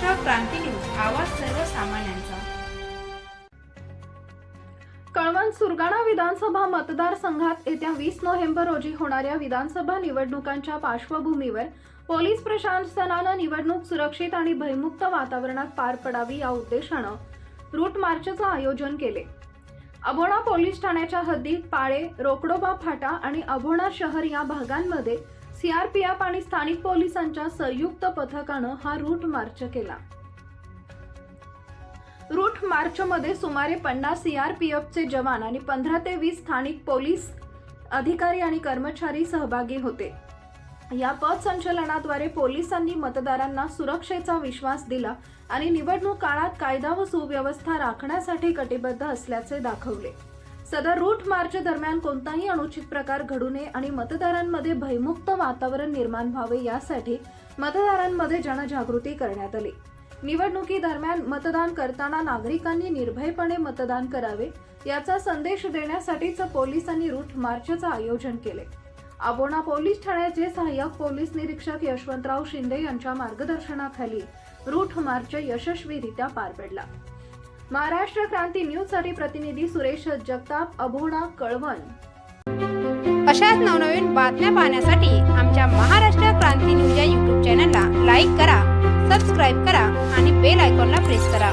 महाराष्ट्र क्रांती news, आवाज सर्वसामान्यांचा। कळवण सुरगाणा विधानसभा मतदारसंघात येत्या 20 नोव्हेंबर रोजी होणाऱ्या विधानसभा निवडणुकांच्या पार्श्वभूमीवर पोलीस प्रशासनानं निवडणूक सुरक्षित आणि भयमुक्त वातावरणात पार पडावी या उद्देशानं रूट मार्चचं आयोजन केले। अभोणा पोलीस ठाण्याच्या हद्दीत पाळे, रोकडोबा फाटा आणि अभोणा शहर या भागांमध्ये सीआरपीएफ आणि स्थानिक पोलिसांच्या संयुक्त पथकानं हा रूट मार्च केला। रूट मार्चमध्ये सुमारे 50 सीआरपीएफचे जवान आणि 15 ते 20 स्थानिक पोलीस अधिकारी आणि कर्मचारी सहभागी होते। या पथसंचलनाद्वारे पोलिसांनी मतदारांना सुरक्षेचा विश्वास दिला आणि निवडणूक काळात कायदा व सुव्यवस्था राखण्यासाठी कटिबद्ध असल्याचे दाखवले। सदर रूट मार्च दरम्यान कोणताही अनुचित प्रकार घडू नये आणि मतदारांमध्ये भयमुक्त वातावरण निर्माण व्हावे यासाठी मतदारांमध्ये जनजागृती करण्यात आली। निवडणुकीदरम्यान मतदान करताना नागरिकांनी निर्भयपणे मतदान करावे याचा संदेश देण्यासाठीच पोलिसांनी रूट मार्चचे आयोजन केले। अभोणा पोलीस ठाण्याचे सहाय्यक पोलीस निरीक्षक यशवंतराव शिंदे यांच्या मार्गदर्शनाखाली रूट मार्च यशस्वीरित्या पार पडला। महाराष्ट्र क्रांती न्यूज साठी प्रतिनिधी सुरेश जगताप, अभोणा, कळवण। अशाच नवनवीन बातम्या पाहण्यासाठी आमच्या महाराष्ट्र क्रांती न्यूज या YouTube चॅनलला लाईक करा, सबस्क्राईब करा आणि बेल आयकॉनला प्रेस करा।